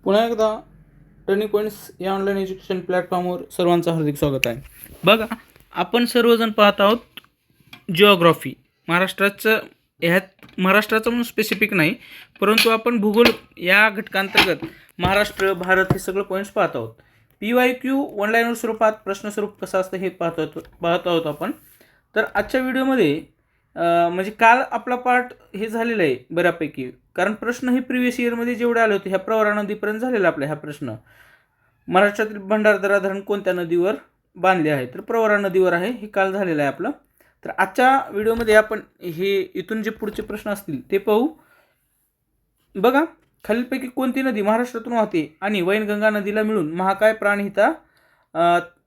पुन्हा एकदा turning points या ऑनलाईन एज्युकेशन प्लॅटफॉर्मवर सर्वांचं हार्दिक स्वागत आहे. बघा, आपण सर्वजण पाहत आहोत जिओग्राफी. महाराष्ट्राचं म्हणून स्पेसिफिक नाही, परंतु आपण भूगोल या घटकांतर्गत महाराष्ट्र, भारत हे सगळं पॉईंट्स पाहत आहोत. PYQ ऑनलाईनवर स्वरूपात प्रश्न स्वरूप कसं असतं हे पाहत आहोत आपण. तर आजच्या व्हिडिओमध्ये म्हणजे काल आपला पार्ट हे झालेला आहे बऱ्यापैकी, कारण प्रश्न हे प्रिव्हियस इयरमध्ये जेवढे आले होते ह्या प्रवरा नदीपर्यंत झालेला आपला हा प्रश्न. महाराष्ट्रातील भंडारदरा धरण कोणत्या नदीवर बांधले आहे? तर प्रवरा नदीवर आहे. हे काल झालेलं आहे आपलं. तर आजच्या व्हिडिओमध्ये आपण हे इथून जे पुढचे प्रश्न असतील ते पाहू. बघा, खालीलपैकी कोणती नदी महाराष्ट्रातून वाहते आणि वैनगंगा नदीला मिळून महाकाय प्राणहिता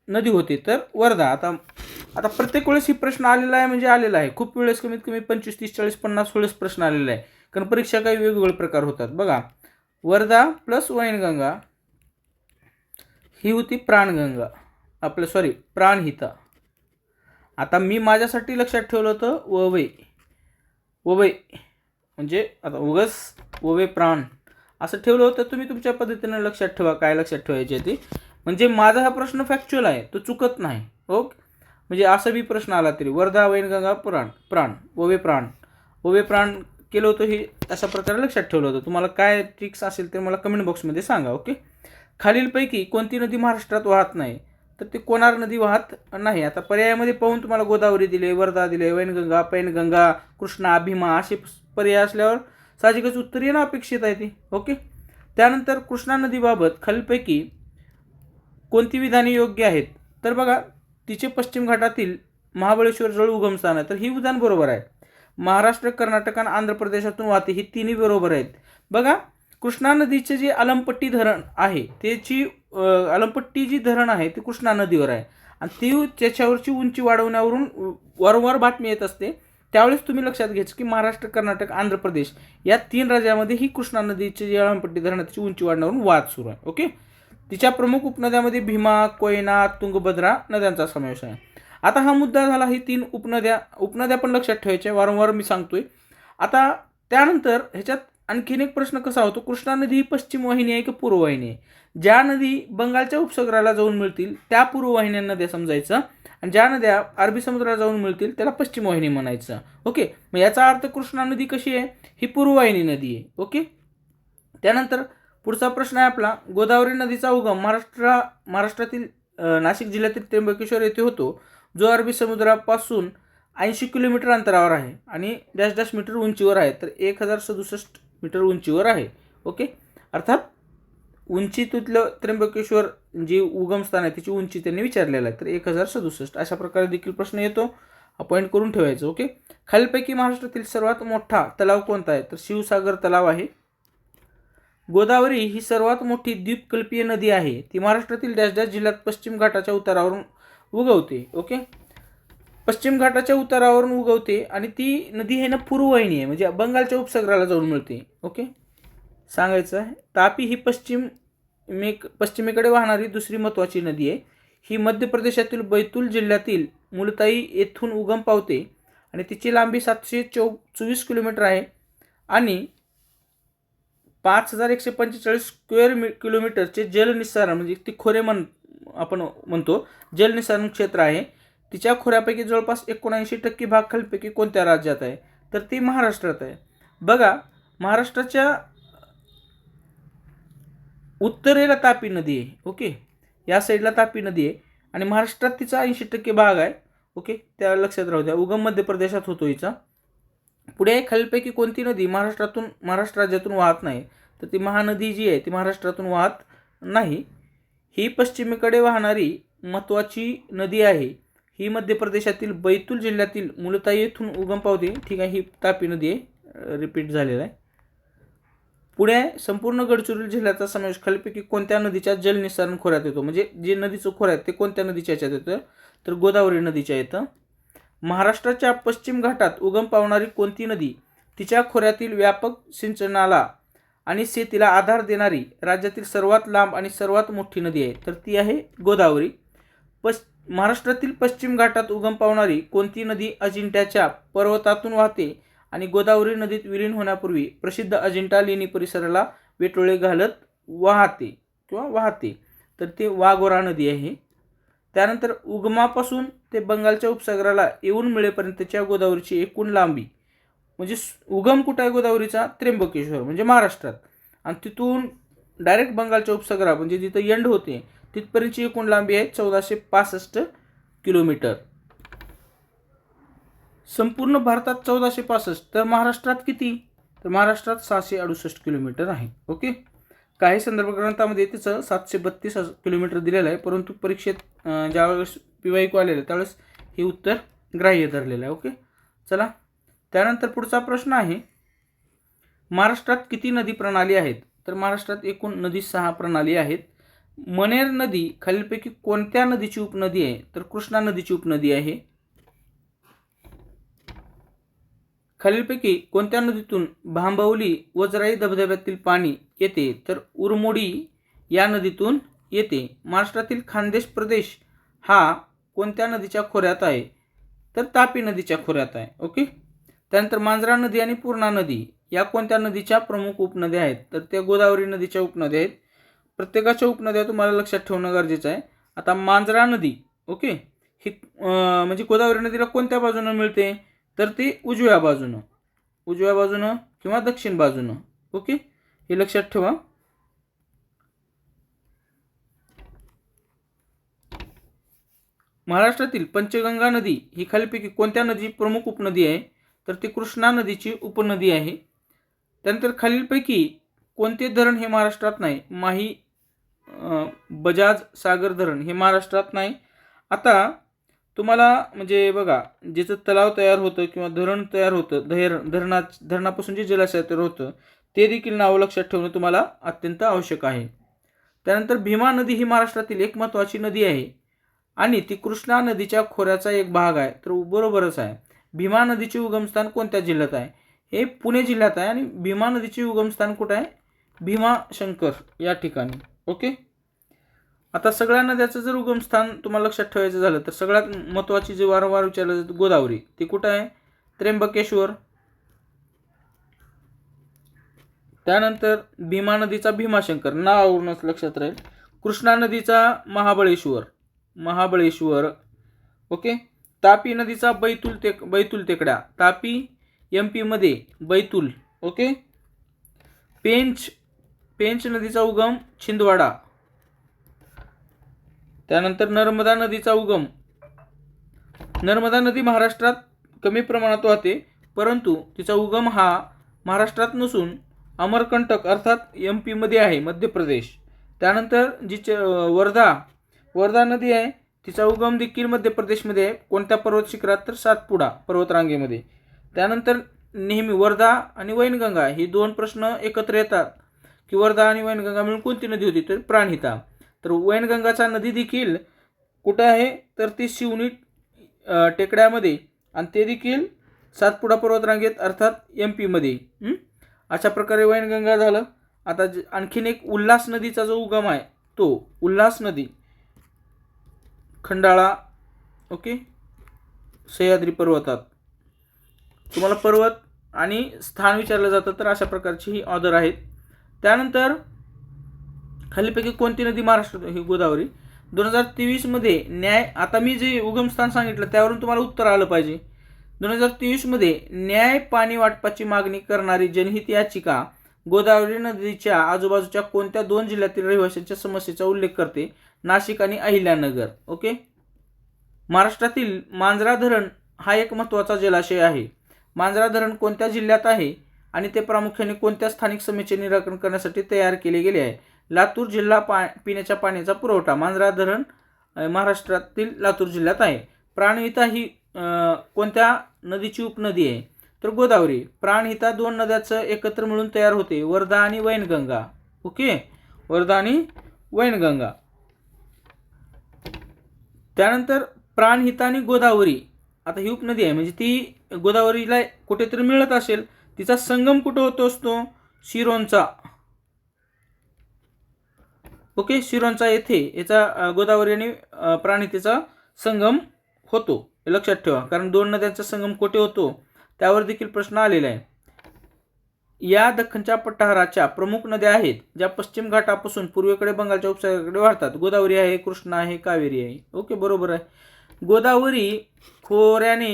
नदी होते? तर वर्धा. आता प्रत्येक वेळेस ही प्रश्न आलेला आहे, म्हणजे आलेला आहे खूप वेळेस, कमीत कमी 25, 30, 40, 50 वेळेस प्रश्न आलेला आहे, कारण परीक्षा काही वेगवेगळे प्रकार होतात. बघा, वर्धा प्लस वैनगंगा ही होती प्राणगंगा, प्राणहिता. आता मी माझ्यासाठी लक्षात ठेवलं होतं ववै म्हणजे आता उगस ववे प्राण असं ठेवलं होतं. तुम्ही तुमच्या पद्धतीने लक्षात ठेवा काय लक्षात ठेवायचे ते, म्हणजे माझा हा प्रश्न फॅक्च्युअल आहे, तो चुकत नाही. ओके, म्हणजे असं बी प्रश्न आला तरी वर्धा वैनगंगा ववे प्राण केलं होतं, हे अशा प्रकारे लक्षात ठेवलं होतं. तुम्हाला काय ट्रिक्स असेल तर मला कमेंट बॉक्समध्ये सांगा. ओके, खालीलपैकी कोणती नदी महाराष्ट्रात वाहत नाही? तर ते कोणार नदी वाहत नाही. आता पर्यायामध्ये पाहून तुम्हाला गोदावरी दिले, वर्धा दिले, वैनगंगा, पैनगंगा, कृष्णा, भीमा असे पर्याय असल्यावर साहजिकच उत्तर येणं अपेक्षित आहे ती. ओके, त्यानंतर कृष्णा नदीबाबत खालीलपैकी कोणती विधाने योग्य आहेत? तर बघा, तिचे पश्चिम घाटातील महाबळेश्वर जवळ उगमस्थान आहे, तर ही विधान बरोबर आहे. महाराष्ट्र, कर्नाटक आणि आंध्र प्रदेशातून वाहते, ही तिन्ही बरोबर आहेत. बघा, कृष्णा नदीचे जे अलमपट्टी धरण आहे त्याची अलमपट्टी जी धरण आहे ती कृष्णा नदीवर आहे, आणि ती त्याच्यावरची उंची वाढवण्यावरून वारंवार बातमी येत असते. त्यावेळेस तुम्ही लक्षात घ्यायचं की महाराष्ट्र, कर्नाटक, आंध्र प्रदेश या 3 राज्यामध्ये ही कृष्णा नदीचे जे अलमपट्टी धरण आहे त्याची उंची वाढवण्यावरून वाद सुरू आहे. ओके, तिच्या प्रमुख उपनद्यामध्ये भीमा, कोयना, तुंगभद्रा नद्यांचा समावेश आहे. आता हा मुद्दा झाला, ही 3 उपनद्या पण लक्षात ठेवायच्या, वारंवार मी सांगतोय. आता त्यानंतर ह्याच्यात आणखीन एक प्रश्न कसा होतो, कृष्णा नदी ही पश्चिम वाहिनी आहे की पूर्व वाहिनी आहे? ज्या नदी बंगालच्या उपसागराला जाऊन मिळतील त्या पूर्व वाहिन्या नद्या समजायचं, आणि ज्या नद्या अरबी समुद्राला जाऊन मिळतील त्याला पश्चिम वाहिनी म्हणायचं. ओके, मग याचा अर्थ कृष्णा नदी कशी आहे? ही पूर्व वाहिनी नदी आहे. ओके, त्यानंतर पुढचा प्रश्न आहे आपला, गोदावरी नदीचा उगम महाराष्ट्रातील नाशिक जिल्ह्यातील त्र्यंबकेश्वर येथे होतो, जो अरबी समुद्रापासून 80 किलोमीटर अंतरावर आहे आणि डॅश डॅश मीटर उंचीवर आहे. तर 1067 मीटर उंचीवर आहे. ओके, अर्थात उंचीतलं त्र्यंबकेश्वर जी उगमस्थान आहे त्याची उंची त्यांनी विचारलेलं आहे, तर 1067 अशा प्रकारे देखील प्रश्न येतो, अपॉइंट करून ठेवायचं. ओके, खालीलपैकी महाराष्ट्रातील सर्वात मोठा तलाव कोणता आहे? तर शिवसागर तलाव आहे. गोदावरी ही सर्वात मोठी द्वीपकल्पीय नदी आहे, ती महाराष्ट्रातील डॅश डॅश जिल्ह्यात पश्चिम घाटाच्या उतारावरून उगवते. ओके, पश्चिम घाटाच्या उतारावरून उगवते आणि ती नदी आहे ना पूर्ववाहिनी आहे, म्हणजे बंगालच्या उपसागराला जाऊन मिळते. ओके, सांगायचं आहे. तापी ही पश्चिमेकडे वाहणारी दुसरी महत्त्वाची नदी आहे. ही मध्य प्रदेशातील बैतूल जिल्ह्यातील मुलताई येथून उगम पावते आणि तिची लांबी 724 किलोमीटर आहे आणि 5145 स्क्वेअर किलोमीटरचे जलनिस्सारण म्हणजे ती खोरे आपण म्हणतो जलनिस्सारण क्षेत्र आहे. तिच्या खोऱ्यापैकी जवळपास 79% भाग खालीलपैकी कोणत्या राज्यात आहे? तर ती महाराष्ट्रात आहे. बघा, महाराष्ट्राच्या उत्तरेला तापी नदी आहे. ओके, या साईडला तापी नदी आहे आणि महाराष्ट्रात तिचा 80% भाग आहे. ओके, त्या लक्षात राहू द्या. उगम मध्य प्रदेशात होतो हिचा. पुढे खालीलपैकी कोणती नदी महाराष्ट्र राज्यातून वाहत नाही? तर ती महानदी जी आहे ती महाराष्ट्रातून वाहत नाही. ही पश्चिमेकडे वाहणारी महत्त्वाची नदी आहे. ही मध्य प्रदेशातील बैतूल जिल्ह्यातील मुलताई येथून उगम पावते. ठीक आहे, ही तापी नदी आहे, रिपीट झालेला आहे. पुढे संपूर्ण गडचिरोली जिल्ह्याचा समावेश खालीलपैकी कोणत्या नदीच्या जलनिस्सारण खोऱ्यात येतो? म्हणजे जे नदीचं खोऱ्या आहे ते कोणत्या नदीच्या याच्यात येतं? तर गोदावरी नदीच्या येतं. महाराष्ट्राच्या पश्चिम घाटात उगम पावणारी कोणती नदी तिच्या खोऱ्यातील व्यापक सिंचनाला आणि शेतीला आधार देणारी राज्यातील सर्वात लांब आणि सर्वात मोठी नदी आहे? तर ती आहे गोदावरी. महाराष्ट्रातील पश्चिम घाटात उगम पावणारी कोणती नदी अजिंठ्याच्या पर्वतातून वाहते आणि गोदावरी नदीत विलीन होण्यापूर्वी प्रसिद्ध अजिंठा लेणी परिसराला वेटोळे घालत वाहते किंवा वाहते तर ते वाघोरा नदी आहे. त्यानंतर उगमापासून ते बंगालच्या उपसागराला येऊन मिळेपर्यंतच्या गोदावरीची एकूण लांबी म्हणजे उगम कुठं आहे गोदावरीचा? त्र्यंबकेश्वर म्हणजे महाराष्ट्रात, आणि तिथून डायरेक्ट बंगालच्या उपसागरा म्हणजे जिथं एंड होते तिथपर्यंतची एकूण लांबी आहे 1465 किलोमीटर. संपूर्ण भारतात 1465, तर महाराष्ट्रात किती? तर महाराष्ट्रात 668 किलोमीटर आहे. ओके. काही संदर्भ ग्रंथामध्ये त्याचं 732 किलोमीटर दिलेलं आहे, परंतु परीक्षेत ज्यावेळेस PYQ आलेलं त्यावेळेस हे उत्तर ग्राह्य धरलेलं आहे. ओके. चला त्यानंतर पुढचा प्रश्न आहे, महाराष्ट्रात किती नदी प्रणाली आहेत? तर महाराष्ट्रात एकूण नदी 6 प्रणाली आहेत. मनेर नदी खालीलपैकी कोणत्या नदीची उपनदी आहे? तर कृष्णा नदीची उपनदी आहे. खालीलपैकी कोणत्या नदीतून भांबवली वजराई धबधब्यातील पाणी येते? तर उरमोडी या नदीतून येते. महाराष्ट्रातील खानदेश प्रदेश हा कोणत्या नदीच्या खोऱ्यात आहे? तर तापी नदीच्या खोऱ्यात आहे. ओके. त्यानंतर मांजरा नदी आणि पूर्णा नदी या कोणत्या नदीच्या प्रमुख उपनद्या आहेत? तर त्या गोदावरी नदीच्या उपनद्या आहेत. प्रत्येकाच्या उपनद्या तुम्हाला लक्षात ठेवणं गरजेचं आहे. आता मांजरा नदी, ओके, ही म्हणजे गोदावरी नदीला कोणत्या बाजूने मिळते? तर ती उजव्या बाजूनं किंवा दक्षिण बाजूनं. ओके, हे लक्षात ठेवा. महाराष्ट्रातील पंचगंगा नदी ही खालीलपैकी कोणत्या नदीची प्रमुख उपनदी आहे? तर ती कृष्णा नदीची उपनदी आहे. त्यानंतर खालीलपैकी कोणते धरण हे महाराष्ट्रात नाही? माही बजाज सागर धरण हे महाराष्ट्रात नाही. आता तुम्हाला म्हणजे बघा, ज्याचं तलाव तयार होतं किंवा धरण तयार होतं, धरणापासून जे जलाशय तयार होतं ते देखील नाव लक्षात ठेवणं तुम्हाला अत्यंत आवश्यक आहे. त्यानंतर भीमा नदी ही महाराष्ट्रातील एक महत्त्वाची नदी आहे आणि ती कृष्णा नदीच्या खोऱ्याचा एक भाग आहे. तर बरोबरच आहे. भीमा नदीचे उगमस्थान कोणत्या जिल्ह्यात आहे? हे पुणे जिल्ह्यात आहे. आणि भीमा नदीचे उगमस्थान कुठं आहे? भीमाशंकर या ठिकाणी. ओके. आता सगळ्या नद्याचं जर उगमस्थान तुम्हाला लक्षात ठेवायचं झालं तर सगळ्यात महत्त्वाची जे वारंवार विचारलं जातं गोदावरी, ती कुठं आहे? त्र्यंबकेश्वर. त्यानंतर भीमा नदीचा भीमाशंकर, नावावरूनच लक्षात राहील. कृष्णा नदीचा महाबळेश्वर. ओके. तापी नदीचा बैतूल टेकड्या, तापी MP मध्ये बैतूल. ओके. पेंच नदीचा उगम छिंदवाडा. त्यानंतर नर्मदा नदीचा उगम, नर्मदा नदी महाराष्ट्रात कमी प्रमाणात वाहते, परंतु तिचा उगम हा महाराष्ट्रात नसून अमरकंटक अर्थात MP मध्ये आहे, मध्य प्रदेश. त्यानंतर जी वर्धा नदी आहे तिचा उगम देखील मध्य प्रदेशमध्ये आहे. कोणत्या पर्वत शिखरात? तर सातपुडा पर्वतरांगेमध्ये. त्यानंतर नेहमी वर्धा आणि वैनगंगा हे दोन प्रश्न एकत्र येतात की वर्धा आणि वैनगंगा मिळून कोणती नदी होती? तर प्राणहिता. तर वैनगंगाचा नदी देखील कुठं आहे? तर ती शिवनी टेकड्यामध्ये, आणि ते देखील सातपुडा पर्वतरांगेत अर्थात MP मध्ये. अशा प्रकारे वैनगंगा झालं. आता आणखीन एक उल्हास नदीचा जो उगम आहे तो उल्हास नदी खंडाळा. ओके. सह्याद्री पर्वतात. तुम्हाला पर्वत आणि स्थान विचारलं जातं तर अशा प्रकारची ही ऑर्डर आहेत. त्यानंतर खालीपैकी कोणती नदी महाराष्ट्रात? ही गोदावरी. 2023 मध्ये आता मी जे उगमस्थान सांगितलं त्यावरून तुम्हाला उत्तर आलं पाहिजे. 2023 मध्ये न्याय पाणी वाटपाची मागणी करणारी जनहित याचिका गोदावरी नदीच्या आजूबाजूच्या कोणत्या 2 जिल्ह्यातील रहिवाशांच्या समस्येचा उल्लेख करते? नाशिक आणि अहिल्यानगर. ओके. महाराष्ट्रातील मांजरा धरण हा एक महत्त्वाचा जलाशय आहे. मांजरा धरण कोणत्या जिल्ह्यात आहे आणि ते प्रामुख्याने कोणत्या स्थानिक समस्येचे निराकरण करण्यासाठी तयार केले गेले आहे? लातूर जिल्हा पिण्याच्या पाण्याचा पुरवठा. मांजरा धरण महाराष्ट्रातील लातूर जिल्ह्यात आहे. प्राणहिता ही कोणत्या नदीची उपनदी आहे? तर गोदावरी. प्राणहिता 2 नद्याचं एकत्र मिळून तयार होते, वर्धा आणि वैनगंगा. ओके. वर्धा आणि वैनगंगा. त्यानंतर प्राणहिता आणि गोदावरी, आता ही उपनदी आहे म्हणजे ती गोदावरीला कुठेतरी मिळत असेल, तिचा संगम कुठं होतो असतो? शिरोंचा. ओके. शिरोंचा येथे याचा गोदावरी आणि प्राणहितेचा संगम होतो, हे लक्षात ठेवा, कारण 2 नद्यांचा संगम कुठे होतो त्यावर देखील प्रश्न आलेला आहे. या दख्खनच्या पठाराच्या प्रमुख नद्या आहेत ज्या पश्चिम घाटापासून पूर्वेकडे बंगालच्या उपसागराकडे वाहतात. गोदावरी आहे, कृष्णा आहे, कावेरी आहे. ओके, बरोबर आहे. गोदावरी खोऱ्याने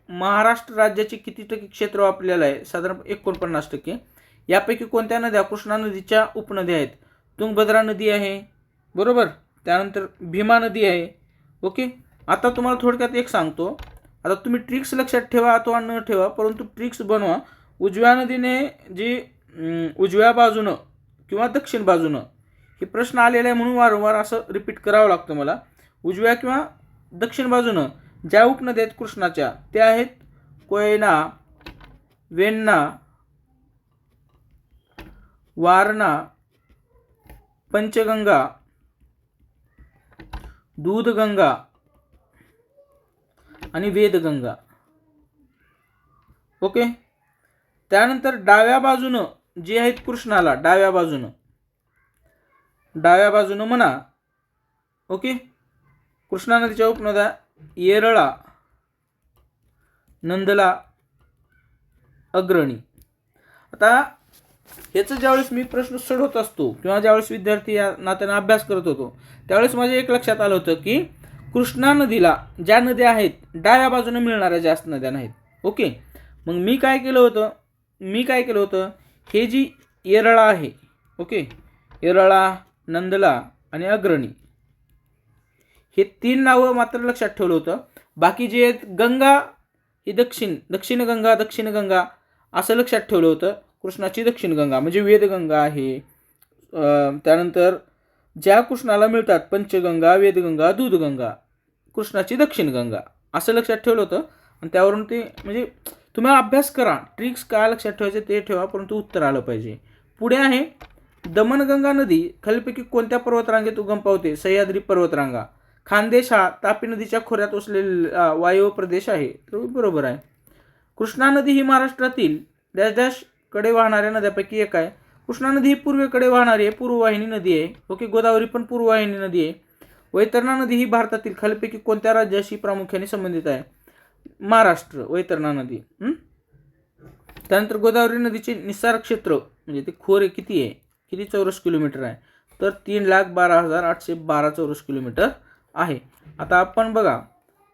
महाराष्ट्र राज्याचे किती टक्के क्षेत्र व्यापलेलं आहे? साधारण 49%. यापैकी कोणत्या नद्या कृष्णा नदीच्या उपनद्या आहेत? तुंगभद्रा नदी आहे, बरोबर. त्यानंतर भीमा नदी आहे. ओके, आता तुम्हाला थोडक्यात एक सांगतो. आता तुम्ही ट्रिक्स लक्षात ठेवा अथवा न ठेवा, परंतु ट्रिक्स बनवा. उजव्या नदीने जी उजव्या बाजूनं किंवा दक्षिण बाजूनं हे प्रश्न आलेला आहे म्हणून वारंवार असं रिपीट करावं लागतं मला. उजव्या किंवा दक्षिण बाजूनं ज्या उपनद्या आहेत कृष्णाच्या त्या आहेत कोयना, वेण्णा, वारणा, पंचगंगा, दूधगंगा आणि वेदगंगा. ओके, त्यानंतर डाव्या बाजूनं जे आहेत कृष्णाला डाव्या बाजूनं म्हणा. ओके, कृष्णा नदीच्या उपनद्या येरळा, नंदला, अग्रणी. आता ह्याचं ज्यावेळेस मी प्रश्न सोडवत असतो किंवा ज्यावेळेस विद्यार्थी या नात्याने अभ्यास करत होतो त्यावेळेस माझ्या एक लक्षात आलं होतं की कृष्णा नदीला ज्या नद्या आहेत डाव्या बाजूने मिळणाऱ्या जास्त नद्या नाहीत. ओके, मग मी काय केलं होतं हे जी येरळा आहे, ओके, येरळा, नंदला आणि अग्रणी हे 3 नावं मात्र लक्षात ठेवलं होतं. बाकी जे आहेत गंगा ही दक्षिण गंगा असं लक्षात ठेवलं होतं. कृष्णाची दक्षिण गंगा म्हणजे वेदगंगा आहे. त्यानंतर ज्या कृष्णाला मिळतात पंचगंगा, वेदगंगा, दूधगंगा, कृष्णाची दक्षिण गंगा असं लक्षात ठेवलं होतं. आणि त्यावरून ते म्हणजे तुम्ही अभ्यास करा, ट्रिक्स काय लक्षात ठेवायचे ते ठेवा, परंतु उत्तर आलं पाहिजे. पुढे आहे दमनगंगा नदी खालीलपैकी कोणत्या पर्वतरांगेत उगम पावते? सह्याद्री पर्वतरांगा. खानदेश हा तापी नदीच्या खोऱ्यात वसलेला वायव्य प्रदेश आहे, तर बरोबर आहे. कृष्णा नदी ही महाराष्ट्रातील डॅश डॅश कडे वाहणाऱ्या नद्यापैकी एक आहे. कृष्णा नदी ही पूर्वेकडे वाहणारी आहे, पूर्ववाहिनी नदी आहे. ओके, गोदावरी पण पूर्ववाहिनी नदी आहे. वैतरणा नदी ही भारतातील खालीलपैकी कोणत्या राज्याशी प्रामुख्याने संबंधित आहे? महाराष्ट्र. वैतरणा नदी. त्यानंतर गोदावरी नदीचे निस्सार क्षेत्र म्हणजे ते खोरे किती चौरस किलोमीटर आहे? तर 3,12,812 चौरस किलोमीटर आहे. आता आपण बघा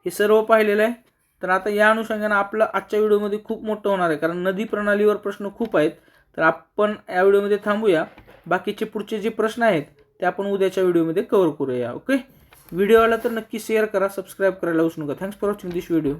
हे सर्व पाहिलेलं आहे. तर आता या अनुषंगाने आपलं आजच्या व्हिडिओमध्ये खूप मोठं होणार आहे कारण नदी प्रणालीवर प्रश्न खूप आहेत. तर आपण या व्हिडिओमध्ये थांबूया. बाकीचे पुढचे जे प्रश्न आहेत ते आपण उद्याच्या व्हिडिओमध्ये कव्हर करूया. ओके, व्हिडिओ आला तर नक्की शेअर करा, सबस्क्राईब करायला विसरू नका. Thanks for watching this video.